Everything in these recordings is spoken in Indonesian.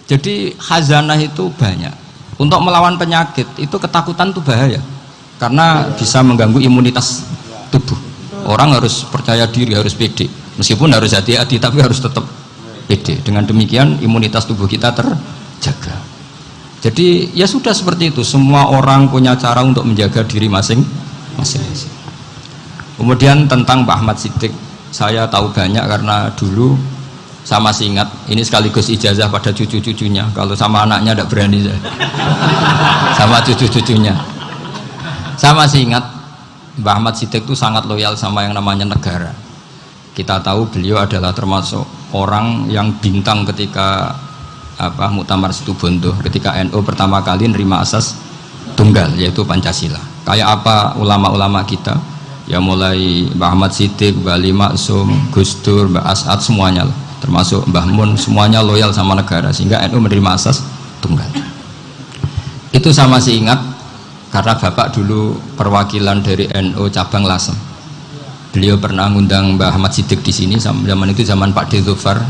Jadi khazanah itu banyak. Untuk melawan penyakit itu ketakutan itu bahaya, karena bisa mengganggu imunitas tubuh. Orang harus percaya diri, harus pede, meskipun harus hati-hati tapi harus tetap pede. Dengan demikian imunitas tubuh kita terjaga. Jadi ya sudah seperti itu, semua orang punya cara untuk menjaga diri masing-masing. Kemudian tentang Pak Ahmad Siddiq, saya tahu banyak karena dulu saya masih ingat, ini sekaligus ijazah pada cucu-cucunya. Kalau sama anaknya tidak berani saya. Sama cucu-cucunya. Saya masih ingat Mbah Ahmad Siddiq itu sangat loyal sama yang namanya negara. Kita tahu beliau adalah termasuk orang yang bintang ketika Muktamar Situbondo, ketika NU pertama kali nerima asas tunggal, yaitu Pancasila. Kayak apa ulama-ulama kita, ya mulai Mbah Ahmad Siddiq, Mbah Ali Maksum, Gus Dur, Mbah As'ad, semuanya lah, termasuk Mbah Mun, semuanya loyal sama negara, sehingga NU menerima asas tunggal. Itu saya masih ingat karena Bapak dulu perwakilan dari NU cabang Lasem. Beliau pernah ngundang Mbah Ahmad Siddiq di sini, zaman itu zaman Pak D. Dzufar,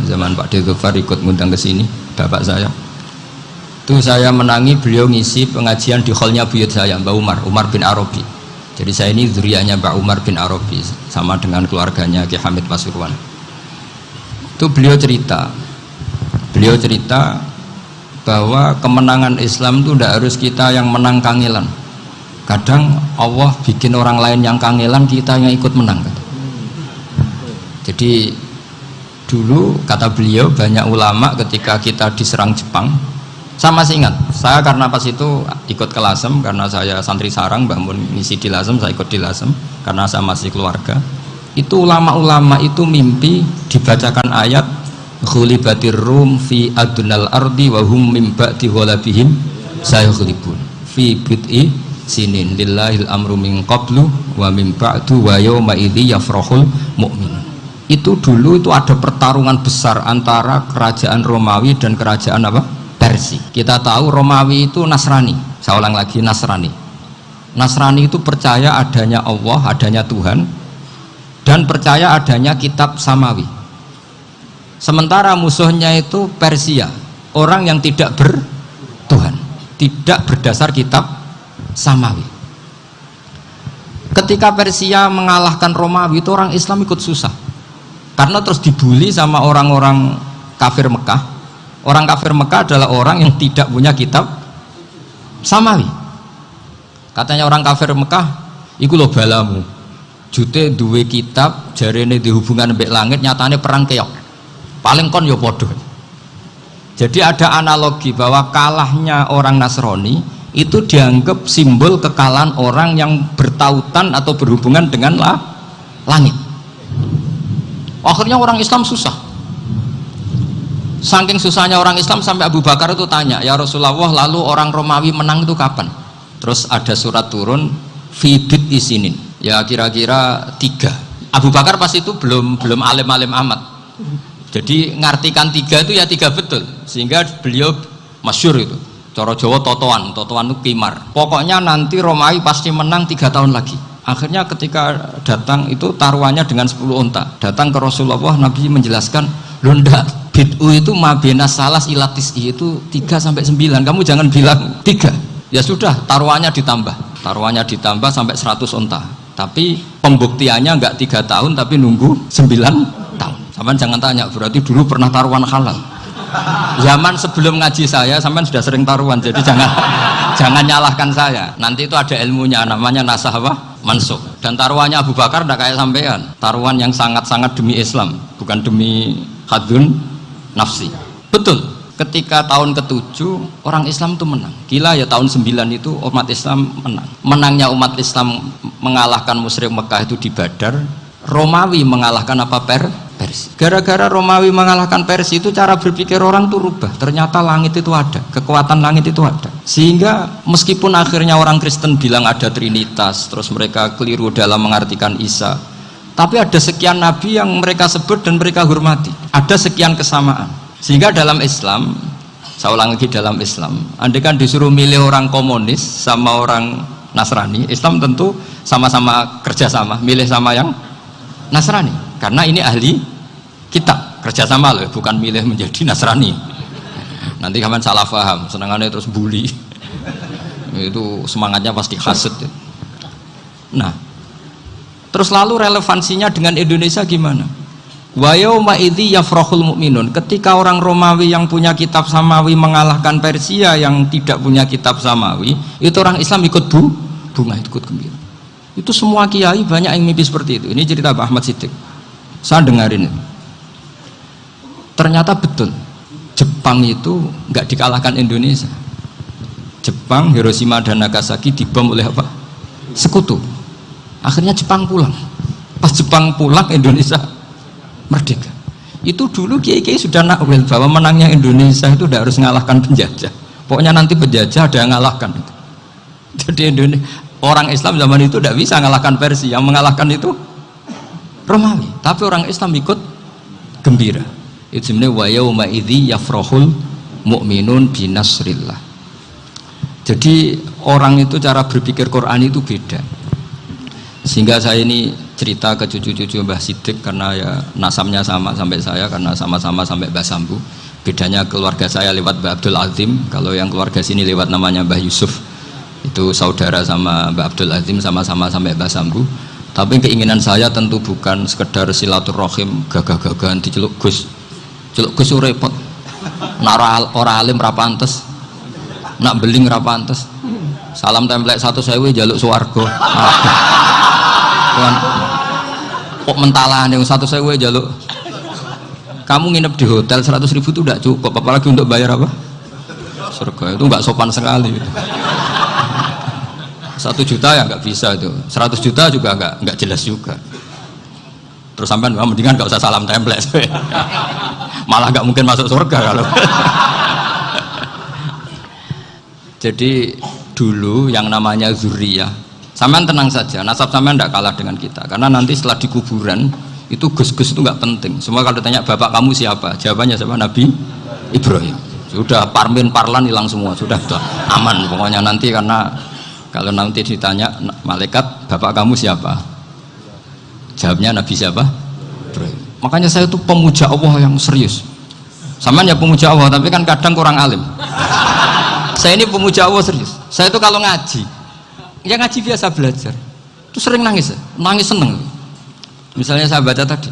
ikut ngundang ke sini Bapak saya. Itu saya menangi beliau ngisi pengajian di hallnya buyut saya, Mbah Umar bin Arabi. Jadi saya ini zuriyahnya Mbah Umar bin Arabi, sama dengan keluarganya Ki Hamid Pasuruan. Itu beliau cerita bahwa kemenangan Islam itu tidak harus kita yang menang kangelan. Kadang Allah bikin orang lain yang kangelan, kita yang ikut menang. Jadi dulu kata beliau, banyak ulama ketika kita diserang Jepang, saya masih ingat, saya karena pas itu ikut ke Lasem, karena saya santri sarang, Mbah Mun ngisi di Lasem, saya ikut di Lasem karena saya masih keluarga. Itu ulama-ulama itu mimpi dibacakan ayat ghulibatir rum fi adnal ardi wa hum min ba'di ghalabihim sayaghlibun fi bid'i sinin lillahil amru min qablu wa min ba'du wa yawma idzi yafrahul mu'minun. Itu dulu itu ada pertarungan besar antara kerajaan Romawi dan kerajaan Persia. Kita tahu Romawi itu Nasrani. Saya ulang lagi, Nasrani itu percaya adanya Allah, adanya Tuhan, dan percaya adanya kitab samawi. Sementara musuhnya itu Persia, orang yang tidak bertuhan, tidak berdasar kitab samawi. Ketika Persia mengalahkan Romawi, itu orang Islam ikut susah, karena terus dibully sama orang-orang kafir Mekah. Orang kafir Mekah adalah orang yang tidak punya kitab samawi. Katanya orang kafir Mekah, iku lo balamu, jute duwe kitab, jarene di hubungan mbek langit, nyatane perang keok, paling kon yo podo. Jadi ada analogi bahwa kalahnya orang Nasrani itu dianggap simbol kekalahan orang yang bertautan atau berhubungan dengan langit. Akhirnya orang Islam susah. Saking susahnya orang Islam sampai Abu Bakar itu tanya, ya Rasulullah, lalu orang Romawi menang itu kapan? Terus ada surat turun fibit isinin, ya kira-kira 3. Abu Bakar pas itu belum alim-alim amat, jadi ngartikan 3 itu ya 3 betul, sehingga beliau masyhur itu cara Jawa totoan itu kimar, pokoknya nanti Romawi pasti menang 3 tahun lagi. Akhirnya ketika datang itu taruhannya dengan 10 unta, datang ke Rasulullah, Nabi menjelaskan, loh ndak, bid'u itu mabenas salas ilatis, itu 3-9, kamu jangan bilang 3. Ya sudah, taruhannya ditambah sampai 100 unta, tapi pembuktiannya enggak 3 tahun tapi nunggu 9 tahun. Sampean jangan tanya, berarti dulu pernah taruhan halal. Zaman sebelum ngaji saya sampean sudah sering taruhan, jadi jangan nyalahkan saya. Nanti itu ada ilmunya, namanya nasah mansukh. Dan taruhannya Abu Bakar tidak kayak sampean, taruhan yang sangat-sangat demi Islam, bukan demi hadun nafsi. Betul, ketika tahun ke-7 orang Islam itu menang. Gila ya, tahun 9 itu umat Islam menang. Menangnya umat Islam mengalahkan musyrik Mekah itu di Badar. Romawi mengalahkan Persia. Gara-gara Romawi mengalahkan Persia itu cara berpikir orang tuh rubah. Ternyata langit itu ada, kekuatan langit itu ada. Sehingga meskipun akhirnya orang Kristen bilang ada Trinitas, terus mereka keliru dalam mengartikan Isa, tapi ada sekian nabi yang mereka sebut dan mereka hormati. Ada sekian kesamaan. Sehingga dalam Islam, saya ulang lagi, dalam Islam, andai kan disuruh milih orang komunis sama orang Nasrani, Islam tentu sama-sama kerjasama, milih sama yang Nasrani, karena ini ahli kitab, kerjasama loh, bukan milih menjadi Nasrani. Nanti kamu salah paham, senangannya terus bully. Itu semangatnya pasti hasad. Nah, terus lalu relevansinya dengan Indonesia gimana? Wa yauma idzi yafrahul mu'minun. Ketika orang Romawi yang punya kitab samawi mengalahkan Persia yang tidak punya kitab samawi, itu orang Islam ikut bunga, ikut gembira. Itu semua kiai banyak yang mimpi seperti itu. Ini cerita Pak Ahmad Siddiq. Saya dengarin ini. Ternyata betul. Jepang itu nggak dikalahkan Indonesia. Jepang, Hiroshima dan Nagasaki dibom oleh apa? Sekutu. Akhirnya Jepang pulang. Pas Jepang pulang, Indonesia merdeka. Itu dulu kiai-kiai sudah nakwil bahwa menangnya Indonesia itu tidak harus mengalahkan penjajah. Pokoknya nanti penjajah ada yang mengalahkan. Jadi orang Islam zaman itu tidak bisa mengalahkan Persia. Yang mengalahkan itu Romawi. Tapi orang Islam ikut gembira. Itu sebenarnya wa yauma idzi yafrahul mu'minun binasrillah. Jadi orang itu cara berpikir Quran itu beda. Sehingga saya ini cerita ke cucu-cucu Mbah Siddiq karena ya nasabnya sama sampai saya karena sama-sama sampai Mbah Sambu. Bedanya keluarga saya lewat Mbah Abdul Azim, kalau yang keluarga sini lewat namanya Mbah Yusuf. Itu saudara sama Mbah Abdul Azim, sama-sama sampai Mbah Sambu. Tapi keinginan saya tentu bukan sekedar silaturahim gagah-gagahan diceluk Gus. Celuk Gus repot. Nak ora alim ra pantes. Nak beling ra pantes. Salam template 1.000 jaluk swarga. Kan kok mentalane 1.000 jaluk. Kamu nginep di hotel 100.000 itu tidak cukup, apalagi untuk bayar apa? Surga. Itu enggak sopan sekali. 1 juta ya nggak bisa itu, 100 juta juga nggak jelas juga. Terus sampai mendingan nggak usah salam template, malah nggak mungkin masuk surga kalau. Jadi dulu yang namanya zuriyah, sampean tenang saja, nasab sampean tidak kalah dengan kita, karena nanti setelah di kuburan itu gus-gus itu nggak penting. Semua kalau tanya bapak kamu siapa, jawabannya siapa? Nabi Ibrahim. Sudah parmin parlan hilang semua, sudah aman pokoknya nanti. Karena kalau nanti ditanya malaikat bapak kamu siapa, jawabnya Nabi siapa? Ibrahim. Makanya saya itu pemuja Allah yang serius. Sampean ya pemuja Allah, tapi kan kadang kurang alim. Saya ini pemuja Allah serius. Saya itu kalau ngaji, ya ngaji biasa belajar, itu sering nangis seneng. Misalnya saya baca tadi,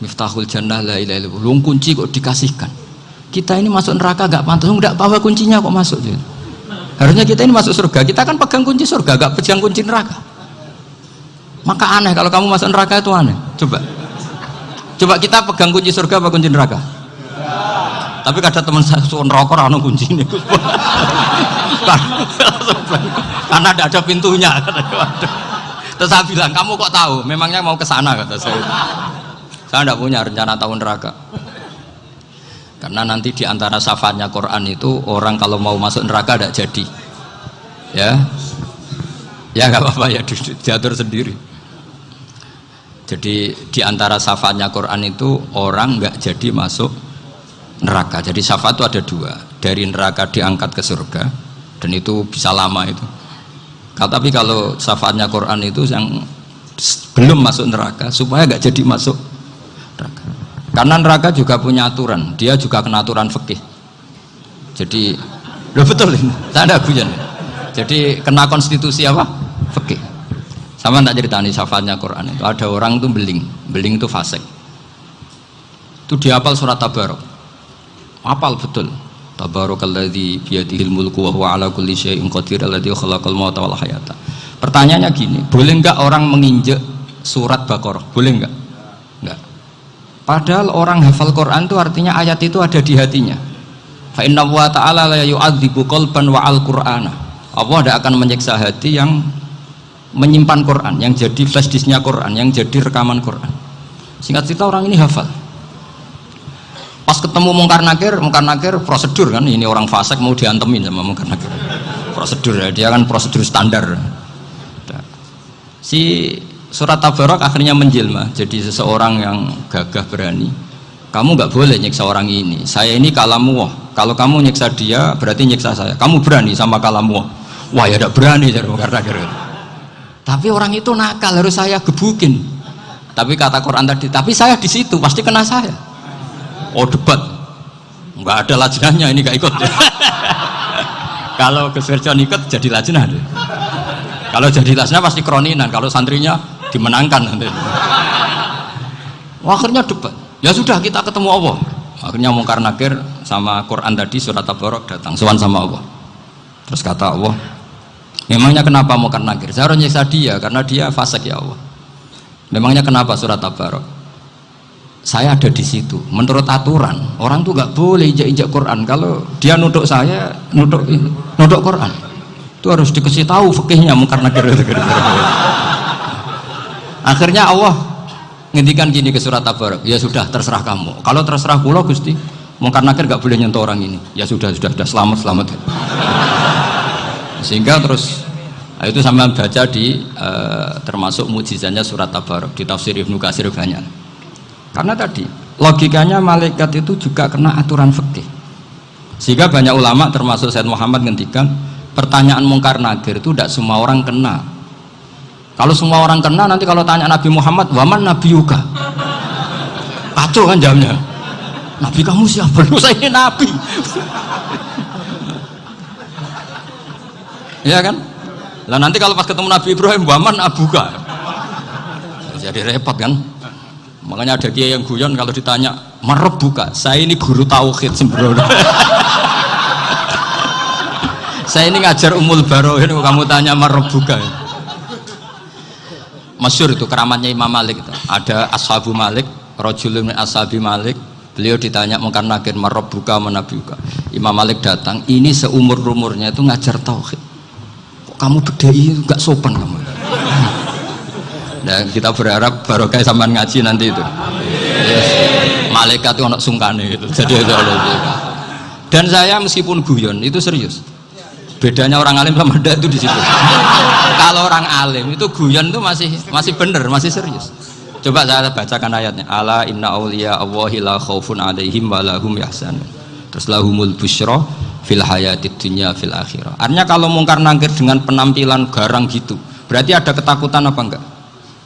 Miftahul Jannah la ilaha illallah, lu kunci kok dikasihkan. Kita ini masuk neraka gak pantas, enggak bawa kuncinya kok masuk. Harusnya kita ini masuk surga, kita kan pegang kunci surga, gak pegang kunci neraka. Maka aneh kalau kamu masuk neraka itu aneh. Coba kita pegang kunci surga apa kunci neraka? Tapi kadang teman saya suka neraka ora ono kuncine. Karena tidak ada pintunya. Terus saya bilang, kamu kok tahu? Memangnya mau ke sana, kata saya. Saya tidak punya rencana tahu neraka. Karena nanti di antara syafaatnya Quran itu orang kalau mau masuk neraka tidak jadi. Ya nggak apa-apa ya, diatur sendiri. Jadi di antara syafaatnya Quran itu orang nggak jadi masuk neraka. Jadi syafaat itu ada 2, dari neraka diangkat ke surga, dan itu bisa lama itu. Tapi kalau syafaatnya Quran itu yang belum masuk neraka supaya nggak jadi masuk neraka. Karena neraka juga punya aturan, dia juga kena aturan fikih. Jadi betul ini, saya ada guyon. Jadi kena konstitusi apa? Fikih. Sama tak ceritani syafaatnya Quran itu ada orang itu beling itu fasik. Itu dihafal surat Tabarok. Hafal betul. Tabarakalladzi biyadihil mulku wa huwa ala kulli syai'in qadir alladzi khalaqal mauta wal hayata. Pertanyaannya gini, boleh enggak orang menginjek surat Baqarah? Boleh enggak? Enggak. Padahal orang hafal Quran itu artinya ayat itu ada di hatinya. Fa inna wa ta'ala la yu'adzibu qalban wa al-Qur'ana. Allah tidak akan menyiksa hati yang menyimpan Quran, yang jadi flash disknya Quran, yang jadi rekaman Quran. Singkat cerita orang ini hafal. Pas ketemu Mungkar Nakir prosedur kan, ini orang fasik mau diantemin sama Mungkar Nakir. Prosedur ya, dia kan prosedur standar. Si surat Tabarok akhirnya menjelma jadi seseorang yang gagah berani. Kamu nggak boleh nyiksa orang ini. Saya ini kalamullah. Kalau kamu nyiksa dia berarti nyiksa saya. Kamu berani sama kalamullah. Wah ya tidak berani jadi Mungkar Nakir. Tapi orang itu nakal, harus saya gebukin. Tapi kata Quran tadi, tapi saya di situ pasti kena saya. Oh debat, nggak ada lajnahnya, ini nggak ikut. Kalau Gus Wirjo ikut jadi lajnah. Kalau jadi lajnah pasti kroninan, kalau santrinya dimenangkan nanti. Akhirnya debat. Ya sudah, kita ketemu Allah. Akhirnya Mungkar Nakir sama Quran tadi surat Tabarok datang sowan sama Allah. Terus kata Allah, memangnya kenapa Mungkar Nakir? Saya harus nyiksa dia karena dia fasik ya Allah. Memangnya kenapa surat Tabarok? Saya ada di situ. Menurut aturan orang tuh nggak boleh injak-injak Quran. Kalau dia nuduk saya, nuduk Quran, itu harus dikasih tahu fikihnya Mungkar Nakir. Akhirnya Allah ngendikan gini ke surat Tabarok, ya sudah terserah kamu. Kalau terserah kula Gusti, Mungkar Nakir nggak boleh nyentuh orang ini. Ya sudah selamat. Sehingga terus itu sama baca di termasuk mujizatnya surat Tabarok di tafsir Ibnu Katsir banyak. Karena tadi logikanya malaikat itu juga kena aturan fikih. Sehingga banyak ulama termasuk Said Muhammad ngendikan pertanyaan Mungkar Nakir itu tidak semua orang kena. Kalau semua orang kena, nanti kalau tanya Nabi Muhammad, waman nabiyuka, kacau kan jamnya. Nabi kamu siapa? Lu saya ini nabi. Ya kan? Lah nanti kalau pas ketemu Nabi Ibrahim, waman abuka, jadi repot kan? Makanya ada kiai yang guyon kalau ditanya merebuka, saya ini guru tauhid sembrono. Saya ini ngajar Ummul Barohin, kamu tanya merebuka. Masyhur itu keramatnya Imam Malik itu. Ada Ashabu Malik, rajulun min ashabi Malik, beliau ditanya Mungkar Nakir merebuka menabiuka. Imam Malik datang, ini seumur-umurnya itu ngajar tauhid. Kok kamu bedai enggak sopan kamu. Dan kita berharap barokah sampean ngaji nanti itu. Yes. Malaikat itu anak sungkane gitu. Jadi itu. Dan saya meskipun guyon itu serius. Bedanya orang alim sama ndak itu di situ. Kalau orang alim itu guyon itu masih bener, masih serius. Coba saya bacakan ayatnya. Ala inna auliya Allahi la khaufun alaihim wa lahum yahzanun. Terus lahumul busyra fil hayatid dunya fil akhirah. Artinya kalau Mungkar Nakir dengan penampilan garang gitu, berarti ada ketakutan apa enggak?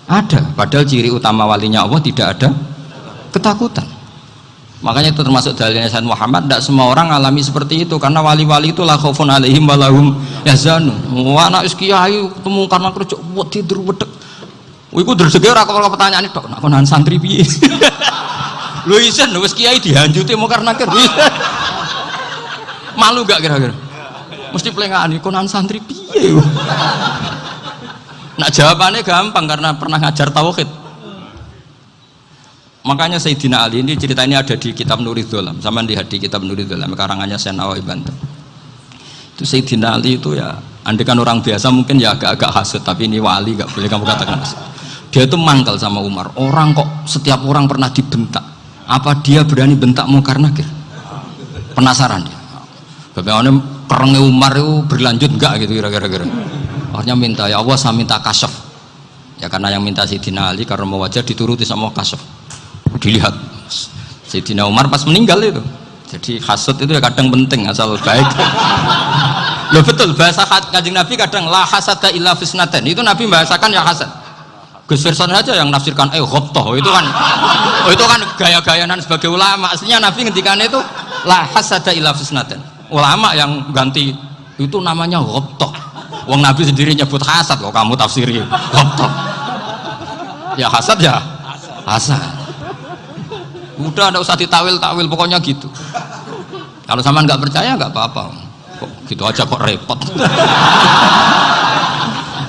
Ada, padahal ciri utama walinya Allah tidak ada ketakutan. Makanya itu termasuk dalilnya Sayyid Muhammad, tidak semua orang alami seperti itu, karena wali-wali itu la khaufun alaihim wa lahum yahzanun. Wah, anak kiai ketemu karena kerja buat tidur wedek. Iku dreseke ora kok pertanyaan itu, nak konan santri piye? Lho isen wis kiai dihanjuti Mungkar Nakir. Malu gak kira-kira? Mesti plengani konan santri piye? Nah jawabannya gampang karena pernah ngajar tauhid. Makanya Sayyidina Ali ini cerita ini ada di kitab Nurul Dholam. Sama lihat di kitab Nurul Dholam karangannya Syekh Nawawi Banten. Itu Sayyidina Ali itu ya, andekan orang biasa mungkin ya agak-agak hasut, tapi ini wali gak boleh kamu katakan hasut. Dia itu mangkal sama Umar. Orang kok setiap orang pernah dibentak. Apa dia berani bentak Mungkar Nakir? Penasaran dia. Bagaimana kerengnya Umar itu berlanjut enggak gitu kira-kira. Akhirnya minta, ya Allah saya minta kasyaf. Ya karena yang minta Sayyidina Ali karena mau wajar dituruti sama kasyaf. Dilihat Sayyidina Umar pas meninggal itu. Jadi hasud itu ya kadang penting asal baik. Loh betul, bahasa Kanjeng Nabi kadang la hasada illa fisnaten. Itu Nabi membahasakan ya hasad. Gus Firson aja yang nafsirkan ghobtoh itu kan gaya-gayanan sebagai ulama. Aslinya Nabi ngendikan itu la hasada illa fisnaten. Ulama yang ganti itu namanya ghobtoh. Wong Nabi sendiri nyebut hasad kok kamu tafsiri ghobtoh. Ya hasad ya hasad. Udah enggak usah ditawil-tawil pokoknya gitu. Kalau sama nggak percaya nggak apa-apa. Kok gitu aja kok repot.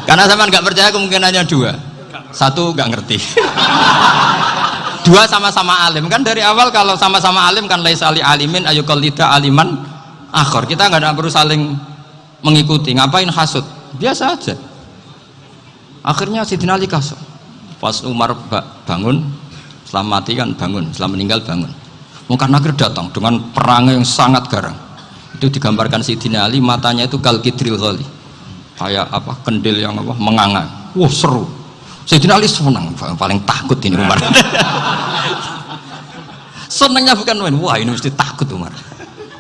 Karena sama nggak percaya kemungkinannya dua. Satu nggak ngerti. Dua sama-sama alim kan dari awal kalau sama-sama alim kan laisa ali alimin ayuqallida aliman akhor. Kita nggak perlu saling mengikuti, ngapain hasud, biasa aja. Akhirnya Sayyidina Ali kasih pas Umar bangun, setelah mati kan bangun, setelah meninggal bangun. Mungkar Nakir datang dengan perang yang sangat garang. Itu digambarkan Sayyidina Ali, matanya itu kal kidril ghali, kayak apa, kendil yang apa, menganga. Wah seru. Sayyidina Ali senang, paling takut ini Umar. Senangnya bukan main, wah ini mesti takut Umar.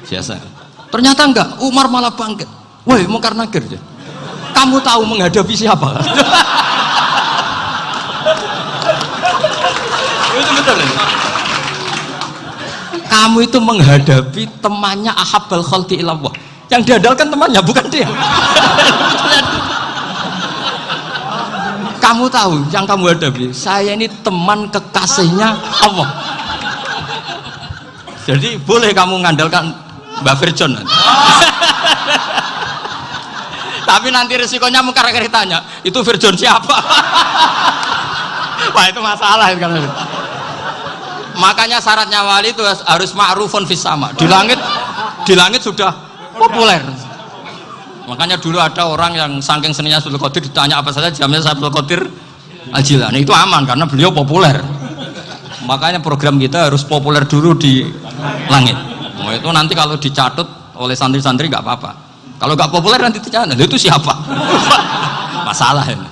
Biasa. Ternyata enggak, Umar malah bangkit. Woi, Mungkar Nakir, kamu tahu menghadapi siapa? Itu betul. Kamu itu menghadapi temannya ahabbal khalqi ilallah. Yang diandalkan temannya bukan dia. Kamu tahu yang kamu hadapi, saya ini teman kekasihnya Allah. Jadi boleh kamu mengandalkan Mbak Virjon. Tapi nanti resikonya mungkar tanya, itu Virjon siapa? Wah itu masalah kan. Makanya syaratnya wali itu harus ma'rufun fis sama. Di langit sudah populer. Makanya dulu ada orang yang saking seninya Abdul Qadir ditanya apa saja jamnya Abdul Qadir Al-Jilani, itu aman karena beliau populer. Makanya program kita harus populer dulu di langit. Oh, itu nanti kalau dicatut oleh santri-santri nggak apa-apa. Kalau nggak populer nanti dicatat, itu siapa? Masalah ini.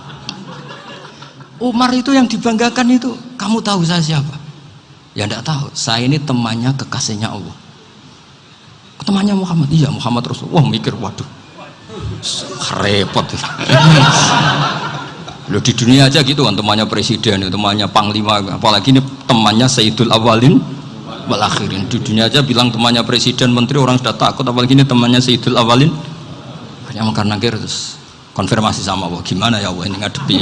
Umar itu yang dibanggakan itu, kamu tahu saya siapa? Ya enggak tahu. Saya ini temannya kekasihnya Allah. Temannya Muhammad. Iya, Muhammad Rasulullah. Wah, mikir, waduh. Repot. Loh di dunia aja gitu kan, temannya presiden, temannya panglima, apalagi ini temannya Sayyidul Awalin wal Akhirin. Di dunia aja bilang temannya presiden, menteri, orang sudah takut, apalagi ini temannya Sayyidul Awalin. Hanya karena terus konfirmasi sama Allah, gimana ya Allah ini ngadepi.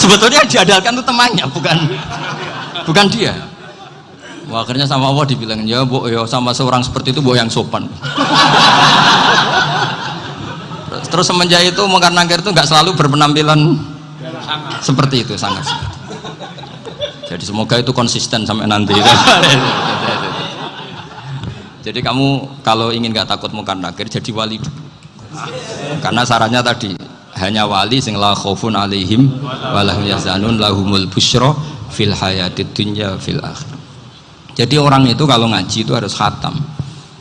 Sebetulnya yang diandalkan itu temannya, bukan dia. Wah, akhirnya sama Allah dibilang, ya bu, ya sama seorang seperti itu bu yang sopan. Terus semenjak itu Mungkar Nakir itu nggak selalu berpenampilan seperti itu, sangat. Jadi semoga itu konsisten sampai nanti. Jadi kamu kalau ingin nggak takut Mungkar Nakir, jadi wali dulu. Karena syaratnya tadi hanya wali sing la khaufun alaihim walahum yahzanun lahumul busyra fil hayatid dunya fil akhir. Jadi orang itu kalau ngaji itu harus khatam.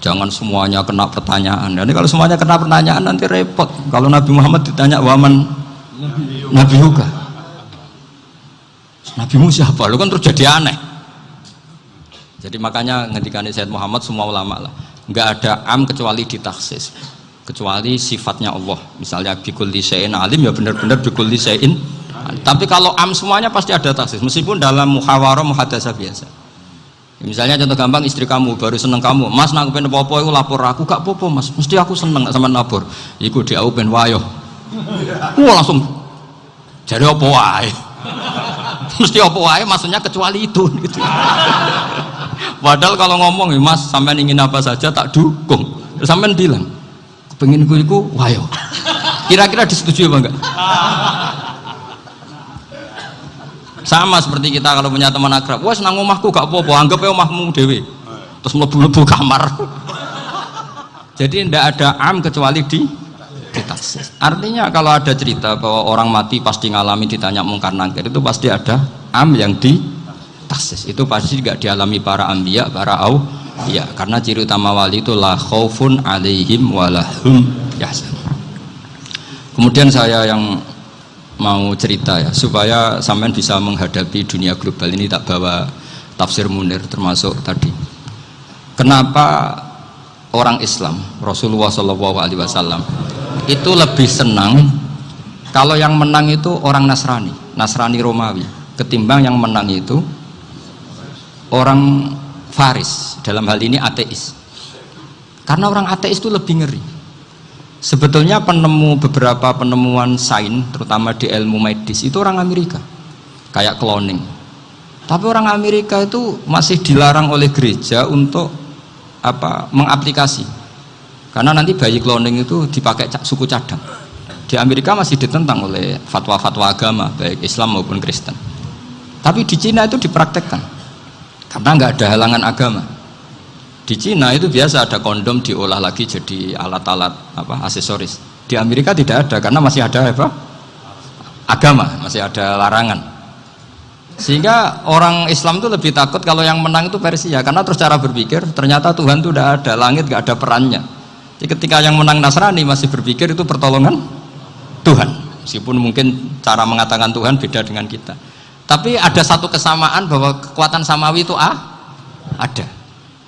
Jangan semuanya kena pertanyaan. Nanti kalau semuanya kena pertanyaan nanti repot. Kalau Nabi Muhammad ditanya waman Nabi Huga, Nabimu siapa? Lu kan terus jadi aneh. Jadi makanya ngendikan Sayyid Muhammad semua ulama lah, nggak ada am kecuali ditaksis, kecuali sifatnya Allah. Misalnya bikulli syai'in alim, ya benar-benar bikulli syai'in. Tapi kalau am semuanya pasti ada taksis, meskipun dalam muhawarah muhadasah biasa. Misalnya contoh gampang, istri kamu baru seneng kamu, mas nak pengen apa-apa aku lapor aku, gak apa-apa mas, mesti aku seneng sama lapor. Iku dia pengen wayo, langsung jadi apa wae, mesti apa wae, maksudnya kecuali itu. Gitu. Padahal kalau ngomong, mas sampean ingin apa saja tak dukung, sampean bilang, pengen iku wayo. Kira-kira disetujui apa enggak? Sama seperti kita kalau punya teman akrab, wah senang omahku gak apa-apa, anggap ya omahmu dewe, terus mlebu-mlebu kamar. Jadi tidak ada am kecuali di taksis. Artinya kalau ada cerita bahwa orang mati pasti ngalami ditanya Mungkar Nakir, itu pasti ada am yang di taksis. Itu pasti juga dialami para anbiya, para auliya. Karena ciri utama wali itu la khaufun alaihim walahum yahzanun. Kemudian saya yang mau cerita ya, supaya sampean bisa menghadapi dunia global ini, tak bawa tafsir Munir termasuk tadi. Kenapa orang Islam, Rasulullah SAW itu lebih senang kalau yang menang itu orang Nasrani Romawi, ketimbang yang menang itu orang Faris, dalam hal ini ateis. Karena orang ateis itu lebih ngeri. Sebetulnya beberapa penemuan sains, terutama di ilmu medis, itu orang Amerika, kayak cloning. Tapi orang Amerika itu masih dilarang oleh gereja untuk mengaplikasi, karena nanti bayi cloning itu dipakai suku cadang. Di Amerika masih ditentang oleh fatwa-fatwa agama, baik Islam maupun Kristen. Tapi di Cina itu dipraktekkan, karena nggak ada halangan agama. Di Cina itu biasa ada kondom diolah lagi jadi alat-alat aksesoris. Di Amerika tidak ada, karena masih ada agama, masih ada larangan. Sehingga orang Islam itu lebih takut kalau yang menang itu Persia, karena terus cara berpikir ternyata Tuhan itu tidak ada, langit nggak ada perannya. Jadi ketika yang menang Nasrani masih berpikir itu pertolongan Tuhan, meskipun mungkin cara mengatakan Tuhan beda dengan kita. Tapi ada satu kesamaan bahwa kekuatan samawi itu ada.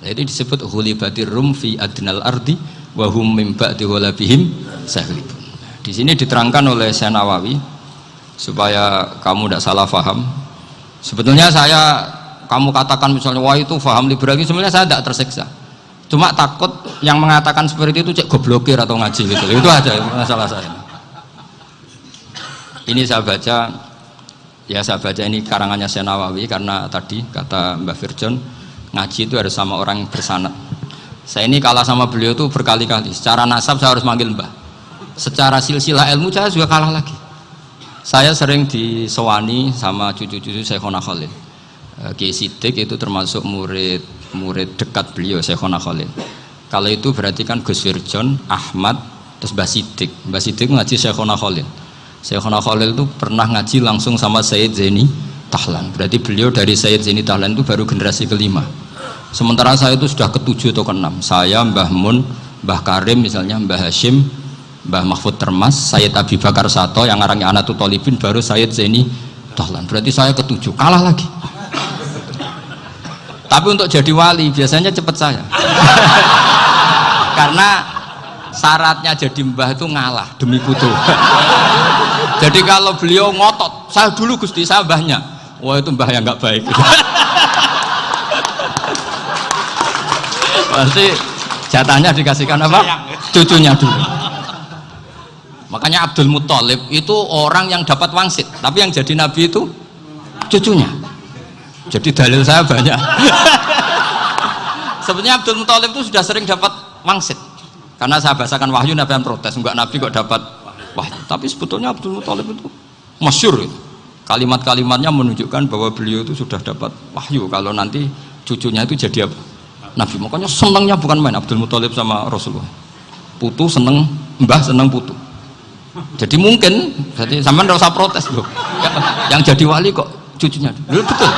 Jadi disebut ghulibatir rum fi adnal ardi wa hum min ba'di ghalabihim saghlibun. Di sini diterangkan oleh Syekh Nawawi supaya kamu tidak salah paham. Sebetulnya saya kamu katakan misalnya wah itu paham liberalisme, sebenarnya saya tidak tersiksa, cuma takut yang mengatakan seperti itu cek goblokir atau ngaji gitu, itu aja masalah saya. Ini saya baca ini karangannya Syekh Nawawi, karena tadi kata Mbak Firjon ngaji itu harus sama orang yang bersanad. Saya ini kalah sama beliau itu berkali-kali, secara nasab saya harus manggil Mbah, secara silsilah ilmu saya juga kalah lagi. Saya sering disewani sama cucu-cucu Syekhona Khalil. Kiai Siddiq itu termasuk murid dekat beliau, Syekhona Khalil. Kalau itu berarti kan Gus Firjon, Ahmad, terus Mbah Siddiq. Mbah Siddiq ngaji Syekhona Khalil. Syekhona Khalil itu pernah ngaji langsung sama Sayyid Zaini Tahlan. Berarti beliau dari Sayyid Zaini Tahlan itu baru generasi kelima. Sementara saya itu sudah ke-7 atau ke-6. Saya, Mbah Mun, Mbah Karim misalnya, Mbah Hashim, Mbah Mahfud Termas, Sayyid Abi Bakar Sato yang arangnya Anatul Tolibin, baru Sayyid Zaini Tahlan. Berarti saya ke-7, kalah lagi. Tapi untuk jadi wali biasanya cepat saya. Karena syaratnya jadi mbah itu ngalah demi putu. Jadi kalau beliau ngotot, saya dulu Gusti, saya mbahnya, wah itu mbah yang nggak baik. Pasti jatahnya dikasihkan apa? Cucunya dulu. Makanya Abdul Muthalib itu orang yang dapat wangsit, tapi yang jadi nabi itu cucunya. Jadi dalil saya banyak. Sebenarnya Abdul Muthalib itu sudah sering dapat wangsit, karena saya bahasakan wahyu, nabi yang protes, enggak nabi kok dapat wahyu. Tapi sebetulnya Abdul Muthalib itu masyhur, kalimat-kalimatnya menunjukkan bahwa beliau itu sudah dapat wahyu kalau nanti cucunya itu jadi apa? Nabi. Makanya senangnya bukan main Abdul Muthalib sama Rasulullah. Putu seneng mbah, seneng putu. Jadi mungkin, jadi sampean nggak usah protes loh. Yang jadi wali kok cucunya. Dulu betul.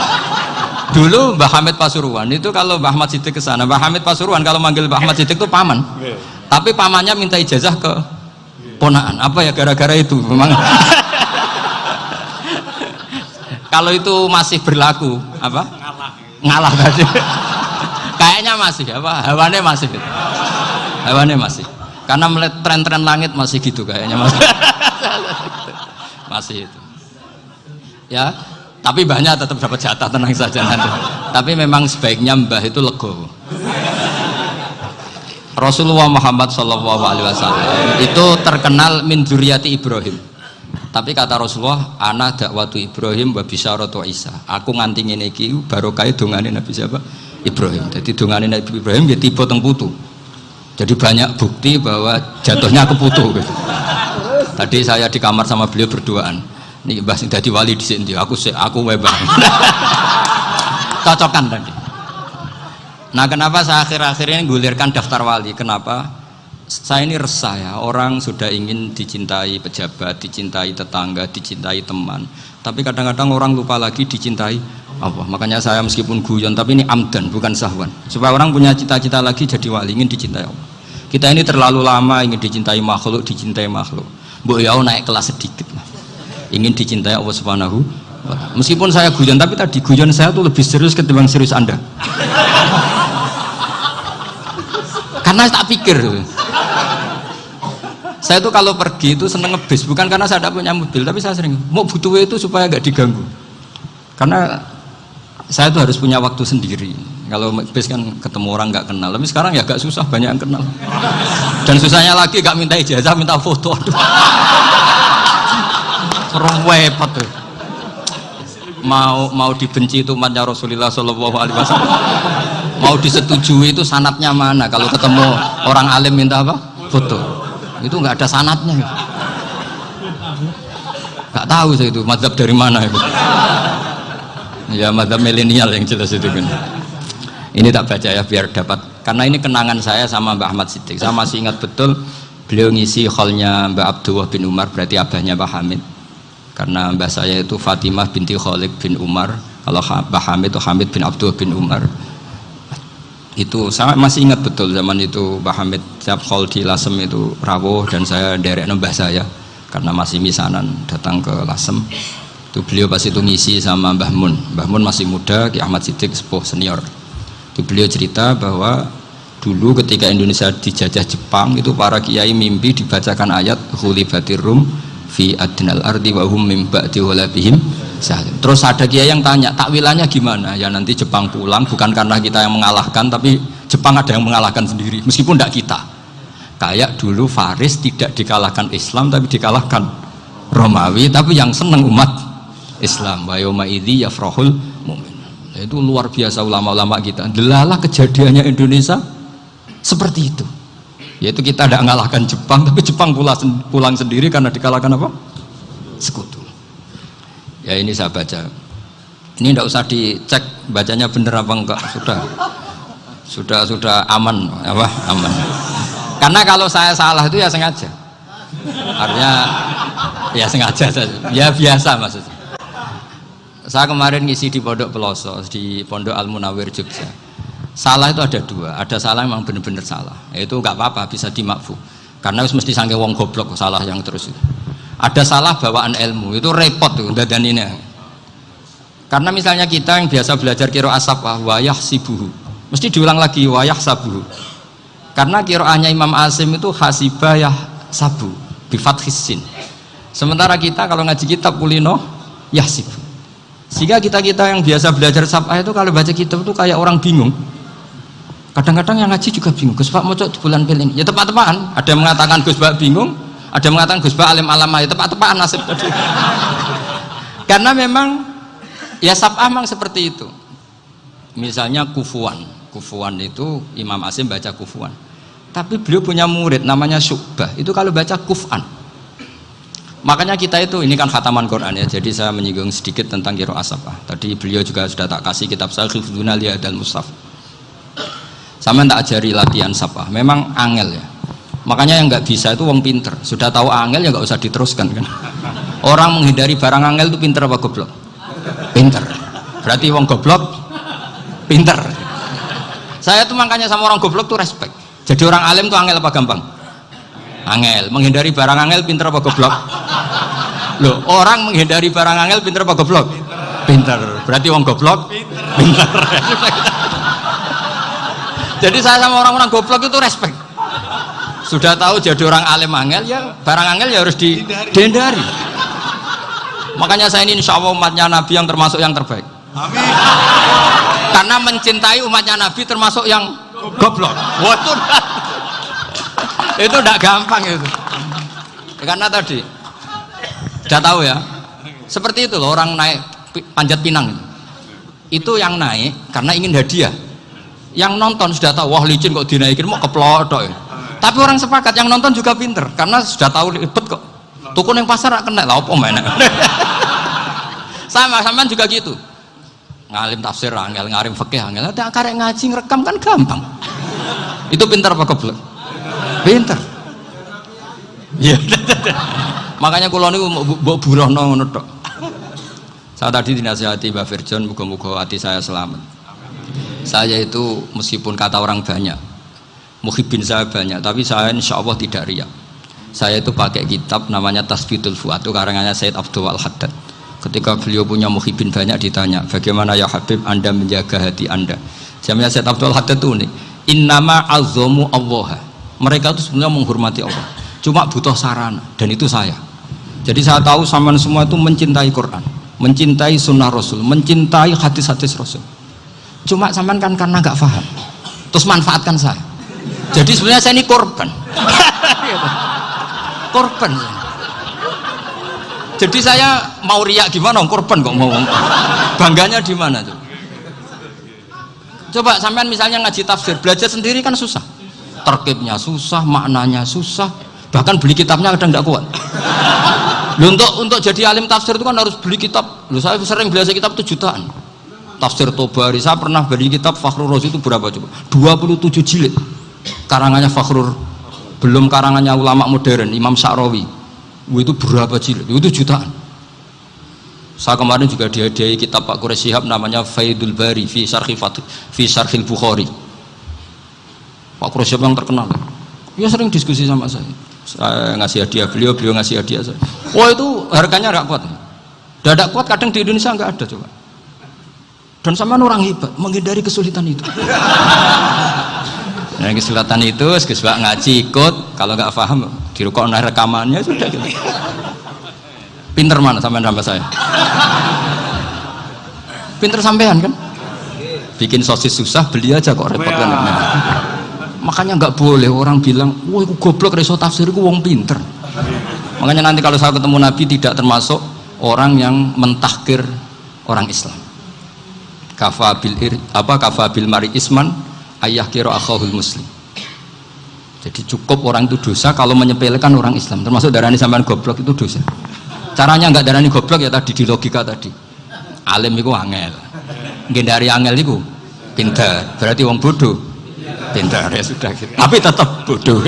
Dulu Mbah Hamid Pasuruan itu kalau Mbah Ahmad Siddiq ke sana, Mbah Hamid Pasuruan kalau manggil Mbah Ahmad Siddiq itu paman. Tapi pamannya minta ijazah ke ponaan. Apa ya gara-gara itu memang. Kalau itu masih berlaku apa? Ngalah tadi. Kayaknya masih apa? Hawane masih. Hawane masih. Karena melihat tren-tren langit masih gitu kayaknya masih. Masih itu. Ya, tapi banyak tetap dapat jatah, tenang saja nanti. Tapi memang sebaiknya mbah itu legowo. Rasulullah Muhammad SAW itu terkenal min dzurriyyati Ibrahim. Tapi kata Rasulullah, ana dakwatu Ibrahim wa bisyaratu Isa. Aku nganti ngene iki barokah dongane Nabi siapa? Ibrahim. Jadi dongane Nabi Ibrahim ya tiba teng putu. Jadi banyak bukti bahwa jatuhnya ke putu gitu. Tadi saya di kamar sama beliau berduaan. Nih Mbah sing dadi wali di sini, aku webang. Cocokan tadi. Nah, kenapa saya akhir-akhir ini gulirkan daftar wali? Kenapa? Saya ini resah ya, orang sudah ingin dicintai pejabat, dicintai tetangga, dicintai teman. Tapi kadang-kadang orang lupa lagi dicintai Allah. Makanya saya meskipun guyon, tapi ini amdan, bukan sahwan. Supaya orang punya cita-cita lagi jadi wali, ingin dicintai Allah. Kita ini terlalu lama ingin dicintai makhluk, Mbok ya naik kelas sedikit lah. Ingin dicintai Allah Subhanahu wa Ta'ala. Meskipun saya guyon, tapi tadi guyon saya tuh lebih serius ketimbang serius Anda. Karena tak pikir. Saya tuh kalau pergi itu seneng ngebis, bukan karena saya tidak punya mobil, tapi saya sering mau butuh itu supaya nggak diganggu. Karena saya tuh harus punya waktu sendiri. Kalau bis kan ketemu orang nggak kenal, tapi sekarang ya agak susah, banyak yang kenal. Dan susahnya lagi nggak minta ijazah, minta foto. Repot tuh. Mau dibenci itu umatnya Rasulullah Shallallahu Alaihi Wasallam. Mau disetujui itu sanatnya mana? Kalau ketemu orang alim minta apa? Foto. Itu nggak ada sanatnya. Nggak tahu saya itu mazhab dari mana itu. Ya mazhab milenial yang jelas itu kan. Ini tak baca ya biar dapat, karena ini kenangan saya sama Mbah Ahmad Siddiq. Saya masih ingat betul beliau ngisi kholnya Mbah Abdullah bin Umar, berarti abahnya Mbah Hamid. Karena mbah saya itu Fatimah binti Khalid bin Umar, kalau Mbah Hamid itu Hamid bin Abdullah bin Umar. Itu saya masih ingat betul zaman itu Mbah Hamid siap khol di Lasem itu rawuh, dan saya derek mbah saya karena masih misanan datang ke Lasem. Itu beliau pas itu ngisi sama Mbah Mun. Mbah Mun masih muda, Ki Ahmad Siddiq sepuh senior. Itu beliau cerita bahwa dulu ketika Indonesia dijajah Jepang itu para kiai mimpi dibacakan ayat Ghulibatir Rum fi adnal ardi wa hum min ba'di ghalabihim. Terus ada kiai yang tanya, takwilannya gimana? Ya nanti Jepang pulang bukan karena kita yang mengalahkan, tapi Jepang ada yang mengalahkan sendiri, meskipun tidak kita. Kayak dulu Faris tidak dikalahkan Islam, tapi dikalahkan Romawi, tapi yang senang umat Islam. Wa yauma idzi yafrahul mu'min. Itu luar biasa ulama-ulama kita. Delalah kejadiannya Indonesia seperti itu. Yaitu kita tidak mengalahkan Jepang, tapi Jepang pulang sendiri karena dikalahkan apa? Sekutu. Ya ini saya baca. Ini tidak usah dicek bacanya benar apa enggak, sudah aman apa? Aman. Karena kalau saya salah itu ya sengaja. Artinya ya sengaja saja. Ya biasa maksudnya. Saya kemarin ngisi di Pondok Peloso, di Pondok Al Munawir Jogja. Salah itu ada dua. Ada salah memang benar-benar salah. Itu enggak apa-apa, bisa dimakfu. Karena mesti sangke wong goblok salah yang terus itu. Ada salah bawaan ilmu, itu repot tuh dadaninnya. Karena misalnya kita yang biasa belajar qiraah sabah wayah sibuhu, mesti diulang lagi wayah sabuhu. Karena qiraahnya Imam Asim itu hasibah yah sabu bi fathis sin. Sementara kita kalau ngaji kitab kulino yahsib. Sehingga kita yang biasa belajar sabah itu kalau baca kitab itu kayak orang bingung. Kadang-kadang yang ngaji juga bingung. Gus Pak mau di bulan pilih ini. Ya tepat-tepatan. Ada yang mengatakan Gus Pak bingung, ada yang mengatakan Gus Pak alim alama. Ya tepat-tepatan nasib tadi. Karena memang ya sabah memang seperti itu. Misalnya kufuan itu Imam Asim baca kufuan. Tapi beliau punya murid namanya Syu'bah. Itu kalau baca kuf'an. Makanya kita itu, ini kan khataman Quran ya. Jadi saya menyinggung sedikit tentang qiraah sabah. Tadi beliau juga sudah tak kasih kitab saya Hifdzuna Liyadal Mushaf. Sama tak ajari latihan sabah, memang angel ya. Makanya yang nggak bisa itu wong pinter. Sudah tahu angel ya nggak usah diteruskan kan. Orang menghindari barang angel itu pinter apa goblok? Pinter. Berarti wong goblok pinter. Saya tuh makanya sama orang goblok tuh respect. Jadi orang alim tuh angel apa gampang? Angel. Menghindari barang angel pinter apa goblok? Loh, orang menghindari barang angel pinter apa goblok? Pinter. Berarti wong goblok pinter. Jadi saya sama orang-orang goblok itu respect. Sudah tahu jadi orang alim angel ya barang angel ya harus dihindari. Makanya saya ini insya Allah umatnya Nabi yang termasuk yang terbaik. Amin. Karena mencintai umatnya Nabi termasuk yang goblok. Wah, itu tidak gampang itu. Karena tadi sudah tahu ya. Seperti itu loh orang naik panjat pinang itu yang naik karena ingin hadiah. Yang nonton sudah tahu, wah licin kok dinaikin mau keplodok ya. Tapi orang sepakat yang nonton juga pinter karena sudah tahu ribet kok. Tukun yang pasar kena lah apa mana. Sama juga gitu. Ngalim tafsir angel, ngalim fikih angel. Ada karek ngaji ngerekam kan gampang. Itu pinter apa goblok? Pinter. Iya. Makanya kula niku mbok burohno ngono tok. Saya tadi dinasihati Mbak Firjon, muga-muga hati saya selamat. Saya itu meskipun kata orang banyak, muhibbin saya banyak, tapi saya insya Allah tidak riya. Saya itu pakai kitab namanya Tasbitul Fuad, itu karangannya Said Abdul Al-Haddad. Ketika beliau punya muhibbin banyak ditanya, bagaimana ya Habib Anda menjaga hati Anda? Jamnya Said Abdul Al-Haddad itu nih, innama azzamu Allah. Mereka itu sebenarnya menghormati Allah, cuma butuh sarana, dan itu saya. Jadi saya tahu sampean semua itu mencintai Quran, mencintai sunnah Rasul, mencintai hadis-hadis Rasul. Cuma sampean kan karena nggak paham, terus manfaatkan saya. Jadi sebenarnya saya ini korban. Korban. Jadi saya mau riak gimana? Korban kok mau. Bangganya di mana tuh? Coba sampean misalnya ngaji tafsir, belajar sendiri kan susah. Terkibnya susah, maknanya susah. Bahkan beli kitabnya kadang nggak kuat. Loh, untuk jadi alim tafsir itu kan harus beli kitab. Loh, saya sering belajar kitab itu jutaan. Tafsir Tobari, saya pernah beli kitab Fakhrur Razi itu berapa coba? 27 jilid karangannya Fakhrur, belum karangannya ulama modern Imam Sya'rawi. Itu berapa jilid? Itu jutaan. Saya kemarin juga dihadiahi kitab Pak Quraish Shihab namanya Faidul Bari fi Syarhil Bukhari. Pak Quraish Shihab yang terkenal. Dia sering diskusi sama saya ngasih hadiah beliau ngasih hadiah saya. Wah, itu harganya nggak kuat. Dadak kuat kadang di Indonesia nggak ada coba. Dan sama orang hebat menghindari kesulitan itu. Nah, kesulitan itu, sebab ngaji ikut, kalau nggak paham dirukok rekamannya sudah gitu. Pinter mana sampean sama saya? Pinter sampean kan? Bikin sosis susah, beli aja kok repot kan? Makanya nggak boleh orang bilang, wah aku goblok reso tafsir, aku wong pinter. Makanya nanti kalau saya ketemu Nabi tidak termasuk orang yang mentahkir orang Islam. Kafabil mari isman ayah kiro akhahul muslim. Jadi cukup orang itu dosa kalau menyepelekan orang Islam, termasuk darani sampean goblok itu dosa. Caranya nggak darani goblok ya tadi di logika tadi. Alim itu angel, gendari angel itu pintar, berarti wong bodoh pintar ya sudah gitu. Tapi tetap bodoh.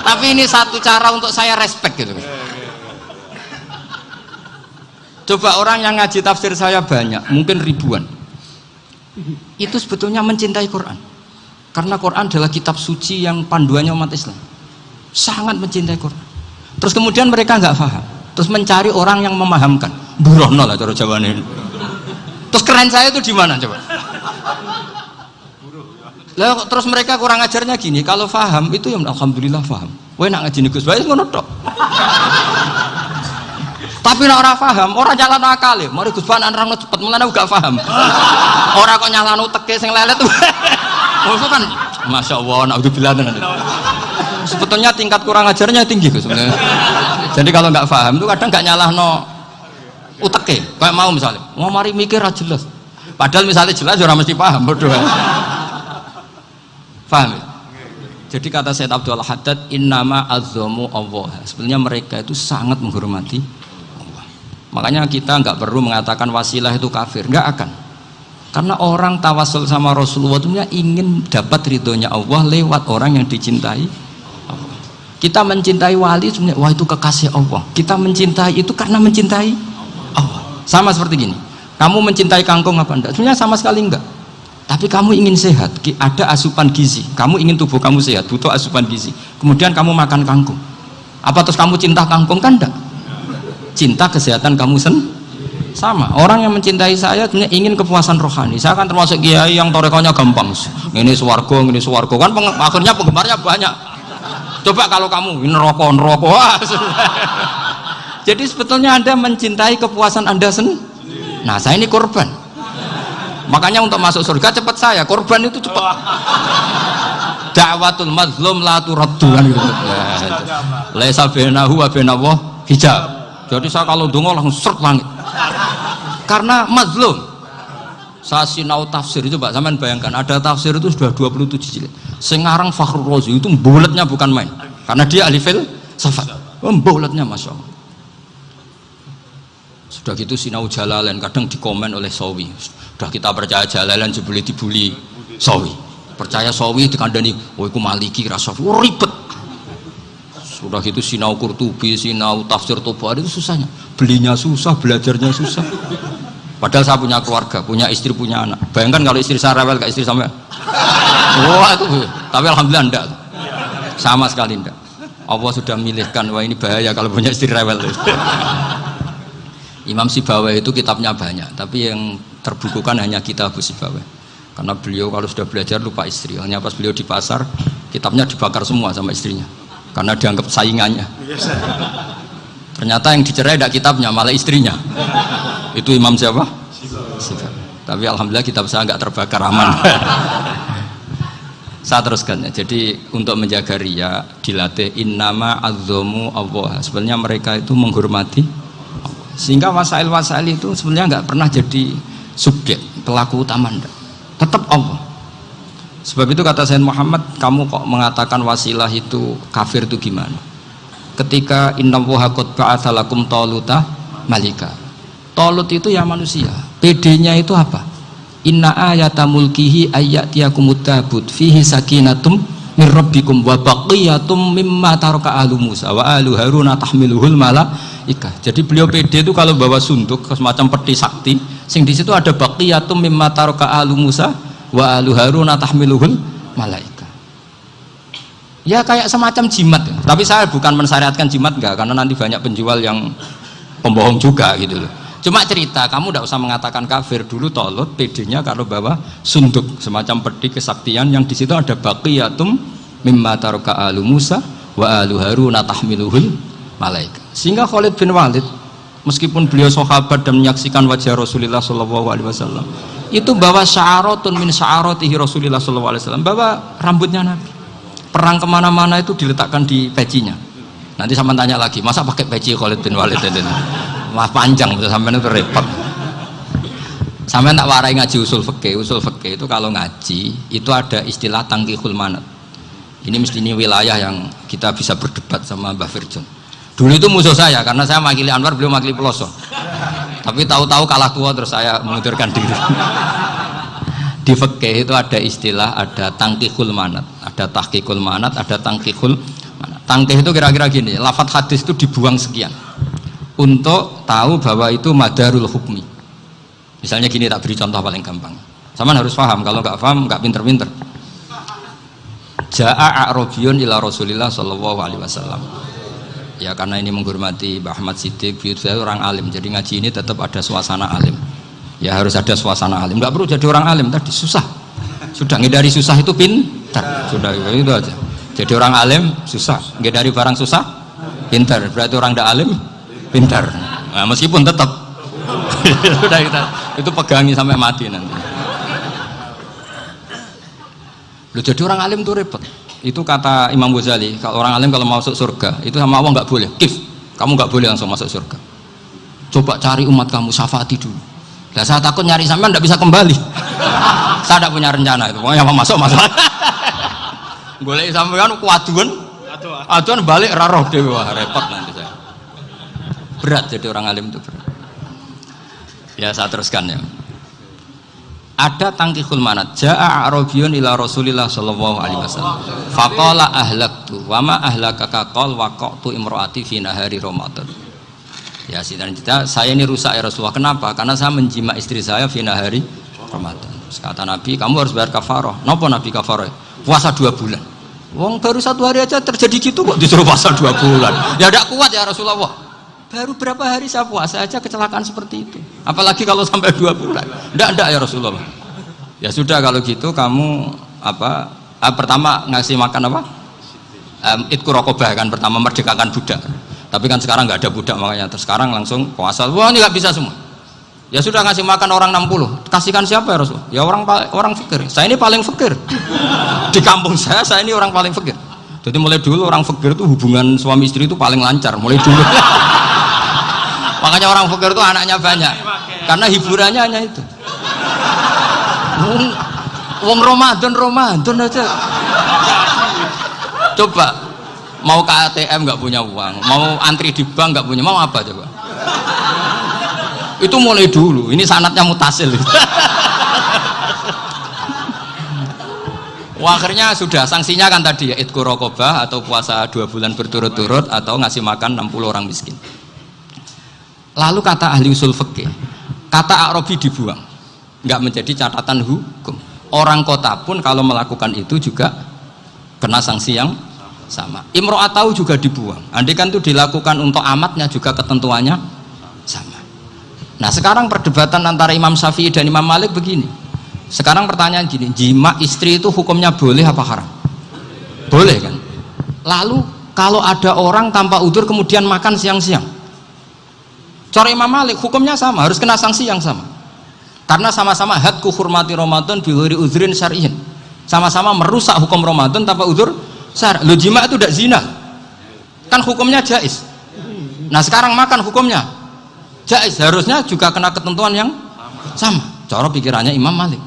Tapi ini satu cara untuk saya respect gitu. Coba orang yang ngaji tafsir saya banyak, mungkin ribuan. Itu sebetulnya mencintai Quran. Karena Quran adalah kitab suci yang panduannya umat Islam. Sangat mencintai Quran. Terus kemudian mereka nggak paham. Terus mencari orang yang memahamkan. Burono lah cara jawabannya. Terus keren saya itu di mana coba? Lah terus mereka kurang ajarnya gini, kalau paham itu ya alhamdulillah paham. Wah nak ngaji Gus Bae ngono tok. Tapi nek ora paham, ora nyalano akale. Mari Gus Bae nerangno cepet, mulane gak paham. Ora kok nyalano teke sing lelet. Maksud kan masyaallah naudzubillah tenan. Sebetulnya tingkat kurang ajarnya tinggi Gus sebenarnya. Jadi kalau nggak paham itu kadang nggak nyalahno uteke. Kayak mau misalnya, mau mari mikir ra jelas. Padahal misalnya jelas ora mesti paham bodoh. Paham ya? Jadi kata Sayyid Abdul Haddad, innama azzamu Allah. Sebenarnya mereka itu sangat menghormati Allah. Makanya kita nggak perlu mengatakan wasilah itu kafir, nggak akan. Karena orang tawasul sama Rasulullah itu ingin dapat ridhonya Allah lewat orang yang dicintai Allah. Kita mencintai wali sebenarnya, wah itu kekasih Allah. Kita mencintai itu karena mencintai Allah. Sama seperti gini, kamu mencintai kangkung apa enggak? Sebenarnya sama sekali enggak. Tapi kamu ingin sehat, ada asupan gizi. Kamu ingin tubuh kamu sehat, butuh asupan gizi. Kemudian kamu makan kangkung. Apa terus kamu cinta kangkung? Kan enggak. Cinta kesehatan kamu sama. Orang yang mencintai saya sebenarnya ingin kepuasan rohani. Saya kan termasuk kiai yang torekonya gampang. Ini swarga kan akhirnya penggemarnya banyak. Coba kalau kamu ini neraka. Wah, jadi sebetulnya Anda mencintai kepuasan Anda sendiri. Nah, saya ini korban. Makanya untuk masuk surga cepat saya, korban itu cepat. Da'watul mazlum la turaddu kan gitu. Laisa bainahu wa bainallah hijab. Jadi saya kalau dongo langsung seret langit. Karena mazlum. Saya sinau tafsir itu Pak, sampean bayangkan ada tafsir itu sudah 27 jilid. Sengarang Fakhrul Razi itu bulatnya bukan main. Karena dia ahli filsafat. Bulatnya Masya Allah. Sudah gitu sinau Jalalain kadang dikomen oleh Sawi. Sudah kita percaya Jalalain jebule dibuli Sawi. Percaya Sawi dikandani, oh iku Maliki rasa ribet. Sudah gitu sinau Qurtubi, sinau tafsir Tabari itu susahnya. Belinya susah, belajarnya susah. Padahal saya punya keluarga, punya istri, punya anak. Bayangkan kalau istri saya rewel kayak istri sampai. Wah itu, tapi alhamdulillah enggak. Sama sekali enggak. Allah sudah milihkan, wah ini bahaya kalau punya istri rewel. Imam Sibawai itu kitabnya banyak, tapi yang terbukukan hanya kitab Sibawai. Karena beliau kalau sudah belajar lupa istri. Hanya pas beliau di pasar, kitabnya dibakar semua sama istrinya. Karena dianggap saingannya. Ternyata yang dicerai tidak kitabnya, malah istrinya. Itu Imam siapa? Sibawai. Tapi alhamdulillah kitab saya nggak terbakar, aman. Saya teruskan ya. Jadi untuk menjaga riya dilatih innama azzamu Allah. Sebenarnya mereka itu menghormati Allah. Sehingga wasail-wasail itu sebenarnya nggak pernah jadi subjek pelaku utama, tetap Allah. Sebab itu kata Sayyid Muhammad, kamu kok mengatakan wasilah itu kafir itu gimana? Ketika innallaha qad ba'atsa lakum taluta malika. Talut itu ya manusia. PD-nya itu apa? Inna ayata mulkihi ayyatiyakumut tabut fihi sakinatum min rabbikum wa baqiyatum mimma taraka ahlu Musa wa ahlu Haruna tahmiluhul malaikah. Jadi beliau PD itu kalau bawa sunduk semacam peti sakti, sing di situ ada baqiyatum mimma taraka ahlu Musa wa ahlu Haruna tahmiluhul malaikah. Ya kayak semacam jimat. Tapi saya bukan mensyariatkan jimat enggak, karena nanti banyak penjual yang pembohong juga gitu loh. Cuma cerita, kamu tidak usah mengatakan kafir. Dulu Talut PD-nya kalau bawa sunduk semacam peti kesaktian yang di situ ada baqiyatum mimma taraka ahlu Musa wa ahlu Haruna tahmiluhul malaikat. Sehingga Khalid bin Walid meskipun beliau sahabat dan menyaksikan wajah Rasulullah SAW, itu bawa sya'aratun min sya'aratihi Rasulullah SAW, bawa rambutnya Nabi. Perang kemana-mana itu diletakkan di pecinya. Nanti sama tanya lagi, masa pakai peci Khalid bin Walid itu? Wah panjang, sampai itu repot. Sampai tak warai ngaji usul fikih itu kalau ngaji itu ada istilah tangkihul manat. Ini mesti ini wilayah yang kita bisa berdebat sama Mbah Firjon. Dulu itu musuh saya karena saya makili Anwar, beliau makili Peloso. Tapi tahu-tahu kalah tua terus saya mengundurkan diri. Di fikih itu ada istilah, ada tangkihul manat, ada tahqiqul manat, ada tangkihul manat. Tangkih itu kira-kira gini, lafadz hadis itu dibuang sekian untuk tahu bahwa itu madarul hukmi. Misalnya gini, tak beri contoh paling gampang. Sama harus paham, kalau nggak paham nggak pinter-pinter. Ja'a a'rabiyun ila Rasulillah sallallahu alaihi wasallam. Ya karena ini menghormati Mbah Ahmad Siddiq, saya orang alim, jadi ngaji ini tetap ada suasana alim. Ya harus ada suasana alim, nggak perlu jadi orang alim tadi susah. Sudah ngindari susah itu pintar, sudah itu aja. Jadi orang alim susah, ngindari barang susah pintar, berarti orang tidak alim pintar. Nah, meskipun tetap sudah itu pegangi sampai mati nanti. Loh, jadi orang alim itu repot. Itu kata Imam Ghazali, kalau orang alim kalau mau masuk surga itu sama Allah nggak boleh. Kif, kamu nggak boleh langsung masuk surga. Coba cari umat kamu, syafaati dulu. Nah, saya takut nyari sampean nggak bisa kembali. Saya tidak punya rencana itu. Pokoknya mau masuk masalah. Boleh sampean aduan balik raroh dewe, wah repot nanti saya. Berat jadi orang alim itu berat. Ya saya teruskan ya. Ada tangkihul manat. Ja'a a'rabiyun ila Rasulillah sallallahu alaihi wasallam. Faqala ahlaktu wa ma ahlakaka qal waqatu imraati fi nahari Ramadan. Ya saya ini rusak ya Rasulullah. Kenapa? Karena saya menjima istri saya fi nahari Ramadan. Terus kata Nabi, kamu harus bayar kafarah. Napa Nabi kafarah? Puasa 2 bulan. Wong baru 1 hari aja terjadi gitu kok disuruh puasa 2 bulan. Ya tidak kuat ya Rasulullah. Baru berapa hari saya puasa aja kecelakaan seperti itu, apalagi kalau sampai 2 bulan. Enggak ya Rasulullah. Ya sudah kalau gitu kamu pertama ngasih makan apa? Itku rokobah kan, pertama merdekakan budak. Tapi kan sekarang nggak ada budak, makanya terus sekarang langsung puasa. Wah ini nggak bisa semua. Ya sudah ngasih makan orang 60. Kasihkan siapa ya Rasul? Ya orang fakir. Saya ini paling fakir di kampung saya ini orang paling fakir. Jadi mulai dulu orang fakir itu hubungan suami istri itu paling lancar mulai dulu. Makanya orang fakir itu anaknya banyak karena hiburannya hanya itu. Wong Ramadan aja. Coba mau ke ATM nggak punya uang, mau antri di bank nggak punya, mau apa coba? Itu mulai dulu. Ini sanatnya mutasil. Wah, akhirnya sudah sanksinya kan tadi ya itqu raqabah atau puasa 2 bulan berturut-turut atau ngasih makan 60 orang miskin. Lalu kata ahli usul fikih, kata a'rabi dibuang, nggak menjadi catatan hukum. Orang kota pun kalau melakukan itu juga kena sanksi yang sama. Imro'atau juga dibuang. Andai kan itu dilakukan untuk amatnya juga ketentuannya sama. Nah sekarang perdebatan antara Imam Syafi'i dan Imam Malik begini. Sekarang pertanyaan gini, jima istri itu hukumnya boleh apa haram? Boleh kan? Lalu kalau ada orang tanpa udzur kemudian makan siang-siang, cara Imam Malik hukumnya sama, harus kena sanksi yang sama. Karena sama-sama hadku hurmati Ramadan bighairi uzrin syar'iyyin. Sama-sama merusak hukum Ramadan tanpa udzur syar'i. Lo jima itu tidak zina. Kan hukumnya jaiz. Nah, sekarang makan hukumnya jaiz, harusnya juga kena ketentuan yang sama. Cara pikirannya Imam Malik.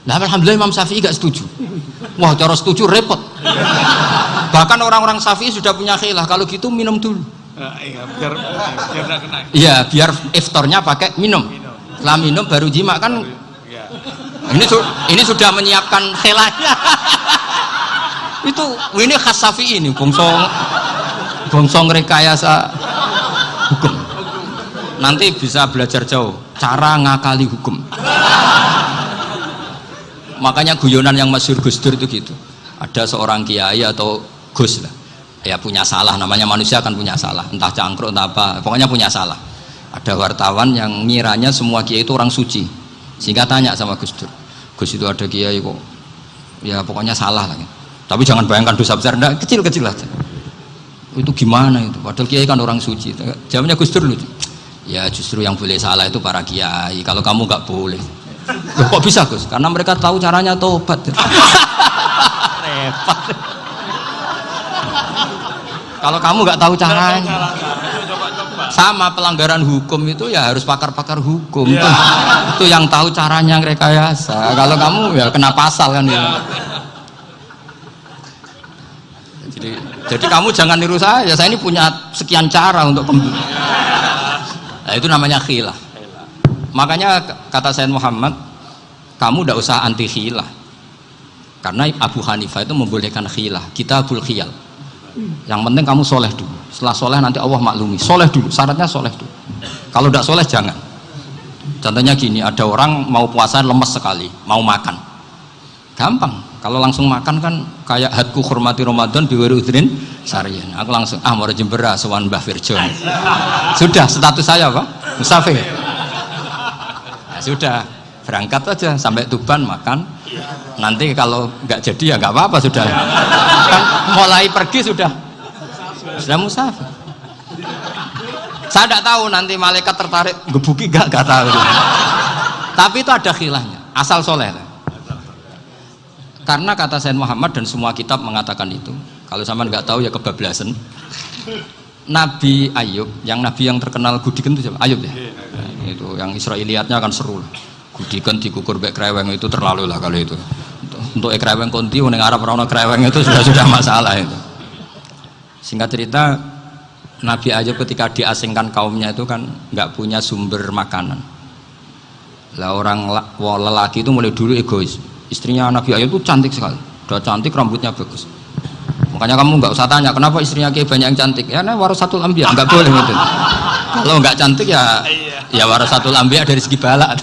Nah, alhamdulillah Imam Syafi'i gak setuju. Wah, cara setuju repot. Bahkan orang-orang Syafi'i sudah punya khilaf, kalau gitu minum dulu. Iya, biar iftarnya pakai minum. Setelah minum baru jima kan. Ini sudah menyiapkan khilafnya. Ini khas Syafi'i ini, bongsong rekayasa hukum. Nanti bisa belajar jauh cara ngakali hukum. Makanya guyonan yang masyhur Gus Dur itu gitu. Ada seorang kiai atau Gus lah, ya punya salah, namanya manusia kan punya salah, entah cangkruk entah apa, pokoknya punya salah. Ada wartawan yang ngiranya semua kiai itu orang suci, sehingga tanya sama Gus Dur, Gus itu ada kiai kok ya pokoknya salah lah, tapi jangan bayangkan dosa besar, enggak, kecil-kecil aja. Itu gimana itu? Padahal kiai kan orang suci. Jawabnya Gus Dur lucu. Ya justru yang boleh salah itu para kiai. Kalau kamu nggak boleh. Loh, kok bisa Gus? Karena mereka tahu caranya tobat. Repot. Kalau kamu nggak tahu caranya. Sama pelanggaran hukum itu ya harus pakar-pakar hukum. Itu yang tahu caranya rekayasa. Kalau kamu ya kena pasal kan ya. Jadi kamu jangan niru saya ini punya sekian cara untuk nah, itu namanya khilah. Makanya kata Sayyid Muhammad, kamu tidak usah anti khilah, karena Abu Hanifah itu membolehkan khilah, kitabul khiyal. Yang penting kamu soleh dulu, setelah soleh nanti Allah maklumi. Soleh dulu, syaratnya soleh dulu. Kalau tidak soleh jangan. Contohnya gini, ada orang mau puasa lemes sekali, mau makan gampang. Kalau langsung makan kan kayak hadku hormati Ramadan biwiri udrin sarian. Aku langsung mau jembera sowan Mbah Firjo. Sudah status saya apa? Musafir. Nah, sudah berangkat aja sampai Tuban makan. Nanti kalau nggak jadi ya nggak apa-apa sudah. Kan mulai pergi sudah musafir. Saya tidak tahu nanti malaikat tertarik gebuki nggak tahu. Tapi itu ada khilahnya. Asal soleh. Karena kata Sayyid Muhammad dan semua kitab mengatakan itu. Kalau sama nggak tahu ya kebablasan. Nabi Ayub, nabi yang terkenal Gudiken itu siapa? Ayub ya. Nah, itu yang Israiliyatnya akan seru. Gudiken dikukur bek kreweng itu terlalu lah kalau itu. Untuk kreweng konti, neng Arab orang kreweng itu sudah masalah itu. Singkat cerita, Nabi Ayub ketika diasingkan kaumnya itu kan nggak punya sumber makanan. Lah orang lelaki itu mulai dulu egois. Istrinya Nabi Ayub itu cantik sekali, udah cantik, rambutnya bagus. Makanya kamu nggak usah tanya kenapa istrinya kayak banyak yang cantik. Ya, nah warasatul anbiya, nggak boleh gitu. Kalau nggak cantik ya warasatul anbiya dari segi balak.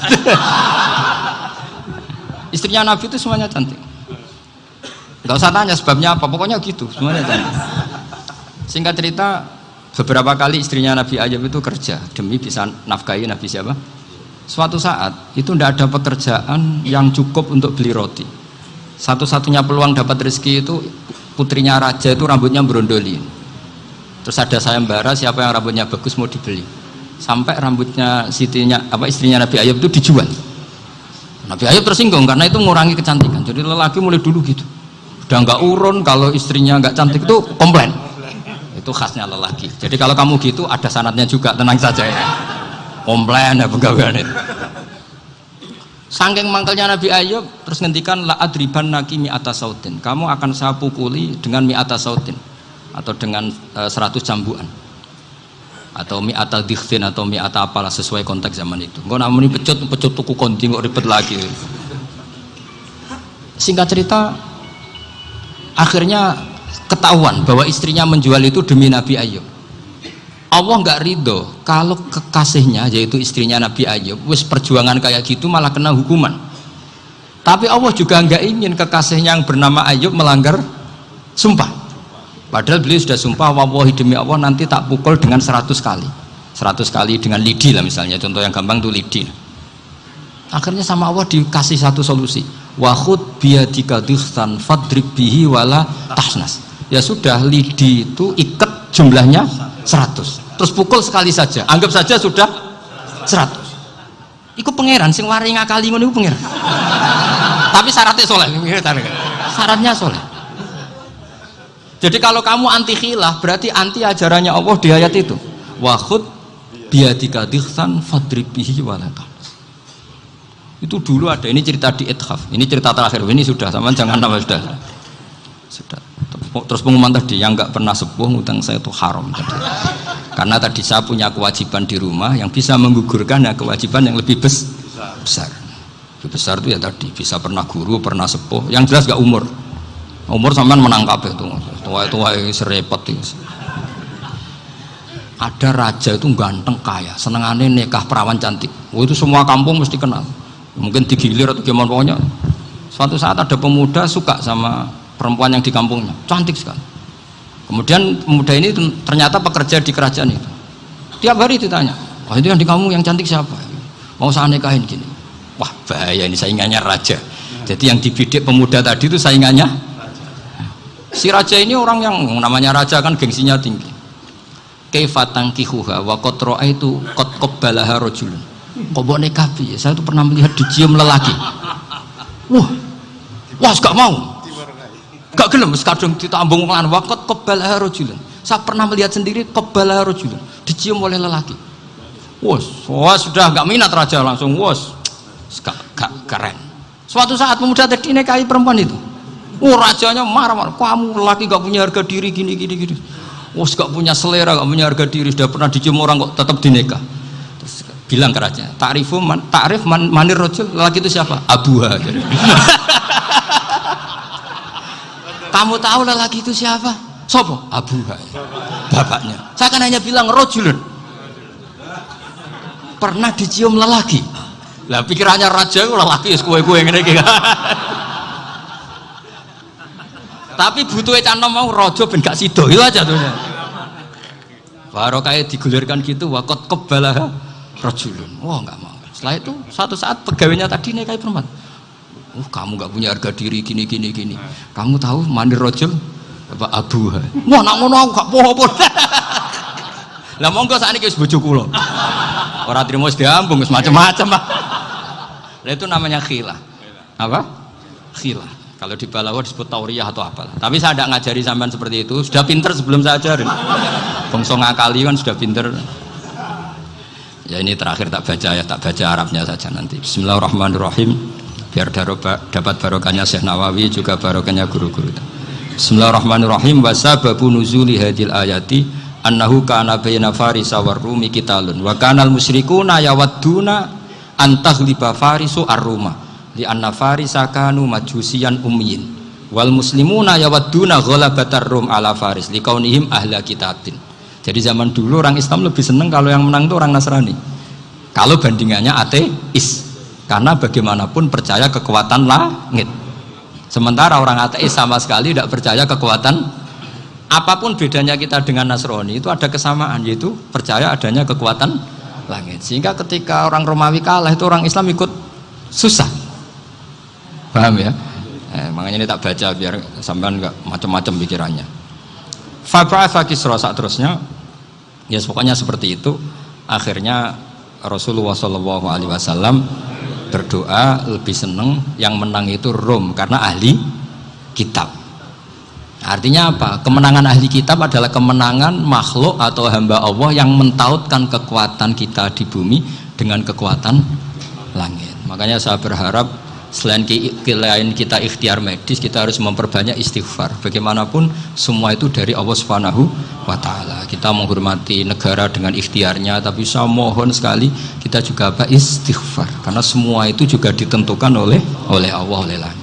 Istrinya Nabi itu semuanya cantik. Nggak usah tanya sebabnya apa, pokoknya gitu, semuanya cantik. Singkat cerita, beberapa kali istrinya Nabi Ayub itu kerja demi bisa nafkahi Nabi siapa? Suatu saat itu tidak ada pekerjaan yang cukup untuk beli roti. Satu-satunya peluang dapat rezeki itu putrinya raja itu rambutnya berondoli. Terus ada sayembara siapa yang rambutnya bagus mau dibeli. Sampai rambutnya istrinya Nabi Ayub itu dijual. Nabi Ayub tersinggung karena itu mengurangi kecantikan. Jadi lelaki mulai dulu gitu. Udah nggak urun kalau istrinya nggak cantik itu komplain. Itu khasnya lelaki. Jadi kalau kamu gitu ada sanadnya juga, tenang saja ya. Komplain ya pegawaian itu. Saking mangkelnya Nabi Ayub terus ngendikan la adriban naki mi'ata sautin. Kamu akan saya pukuli dengan mi'ata sautin atau dengan 100 cambuan. Atau mi'ata dikhtin atau mi'ata apalah sesuai konteks zaman itu. Engko namuni pecut tuku konti kok ribet lagi. Singkat cerita akhirnya ketahuan bahwa istrinya menjual itu demi Nabi Ayub. Allah nggak ridho kalau kekasihnya yaitu istrinya Nabi Ayub wis perjuangan kayak gitu malah kena hukuman. Tapi Allah juga nggak ingin kekasihnya yang bernama Ayub melanggar sumpah. Padahal beliau sudah sumpah, wallahi demi Allah nanti tak pukul dengan 100 kali. 100 kali dengan lidi lah misalnya, contoh yang gampang tuh lidi. Akhirnya sama Allah dikasih satu solusi. Wa khud biyadika dikhtan fadrib bihi wala tahnas. Ya sudah, lidi itu ikat jumlahnya 100. Terus pukul sekali saja. Anggap saja sudah 100. Iku pangeran sing wari ngakali ngono iku pangeran. Tapi syaratnya soleh. Syaratnya soleh. Jadi kalau kamu anti khilaf berarti anti ajarannya Allah di ayat itu. Wa khud biyadika dikhtan fadrib bihi wala tahnas. Itu dulu ada, ini cerita di Ithaf. Ini cerita terakhir. Ini sudah, sama jangan nama sudah. Terus pengumuman tadi yang nggak pernah sepuh ngutang saya itu haram tadi. Karena tadi saya punya kewajiban di rumah yang bisa menggugurkan ya kewajiban yang lebih besar. Lebih besar itu ya tadi bisa pernah guru, pernah sepuh. Yang jelas nggak umur. Umur sampean menang kabeh tuh. Tua-tua serepot itu. Ada raja itu ganteng kaya, senengannya nikah perawan cantik. Oh, itu semua kampung mesti kenal. Mungkin digilir atau gimana pokoknya. Suatu saat ada pemuda suka sama perempuan yang di kampungnya, cantik sekali. Kemudian pemuda ini ternyata pekerja di kerajaan itu. Tiap hari ditanya, wah itu yang di kampung yang cantik siapa? Mau saya nikahin gini. Wah bahaya ini, saingannya raja. Jadi yang dibidik pemuda tadi itu saingannya. Si raja ini orang yang namanya raja kan gengsinya tinggi. Kaifatang kihuha wa qad ra'aitu qad qabbalaha rajulun. Kok mbok nikah piye? Saya tuh pernah melihat dicium lelaki. Wah, gak mau. Gak gelem wis kadung ditambung lan wa qad qabbalaha rajulun. Saya pernah melihat sendiri qabbalaha rajulun, dicium oleh lelaki. Wah, sudah gak minat raja langsung gak keren. Suatu saat pemuda tadi nikahi perempuan itu. Rajanya marah-marah, kamu lelaki gak punya harga diri gini. Gak punya selera, gak punya harga diri, sudah pernah dicium orang kok tetap dinikah. Terus bilang ke raja, ta'rif manir rajul, lelaki itu siapa? Abuha. Kamu tahu lelaki itu siapa? Sopo? Abuha. Bapaknya. Saya kan hanya bilang rajulun. Pernah dicium lelaki. Lah pikirannya raja lelaki wis kowe-kowe ngene iki. Tapi butuhe canom mau raja ben gak sida itu aja tuh. Baru kayak digulirkan gitu waqat qabbalah rajulun. Wah enggak mau. Setelah itu suatu saat pegawainya tadi nikahi perempuan. Kamu enggak punya harga diri gini. Kamu tahu mandir rajul apa abuha. Wah nak ngono aku gak apa-apa. Lah monggo sakniki wis bojo kula. Ora trimo wis diambung wis macam-macam. Lah itu namanya khilah. Apa? Khilah. Kalau di Balawa disebut tauriyah atau apalah. Tapi saya tidak ngajari sampean seperti itu. Sudah pinter sebelum saya ajarin. Bongso ngakali kan sudah pinter. Ya ini terakhir tak baca Arabnya saja nanti. Bismillahirrahmanirrahim. Biar dapat barokahnya Syekh Nawawi juga barokahnya guru-guru. Bismillahirrahmanirrahim. Wasababu nuzuli hadil ayati annahu kana baina farisa war rumi qitalun wa kanal musyrikuna yawadduna antaghliba farisu ar-ruma li anna farisa kanu majusiyan ummiyin wal muslimuna yawadduna ghalabatar rum ala faris liqaunihim ahla kitabin. Jadi zaman dulu orang Islam lebih senang kalau yang menang itu orang Nasrani. Kalau bandingannya ateis. Karena bagaimanapun percaya kekuatan langit. Sementara orang ateis sama sekali tidak percaya kekuatan. Apapun bedanya kita dengan Nasrani itu ada kesamaan, yaitu percaya adanya kekuatan langit. Sehingga ketika orang Romawi kalah itu orang Islam ikut susah. Paham ya? Makanya ini tak baca biar sampean enggak macam-macam pikirannya. Fab'atha Kisra saat terusnya, ya pokoknya seperti itu. Akhirnya Rasulullah SAW berdoa lebih seneng yang menang itu Rom karena ahli kitab. Artinya apa? Kemenangan ahli kitab adalah kemenangan makhluk atau hamba Allah yang mentautkan kekuatan kita di bumi dengan kekuatan langit. Makanya saya berharap selain kita ikhtiar medis, kita harus memperbanyak istighfar. Bagaimanapun semua itu dari Allah Subhanahu wa Ta'ala. Kita menghormati negara dengan ikhtiarnya, tapi saya mohon sekali kita juga istighfar, karena semua itu juga ditentukan oleh Allah, oleh langit.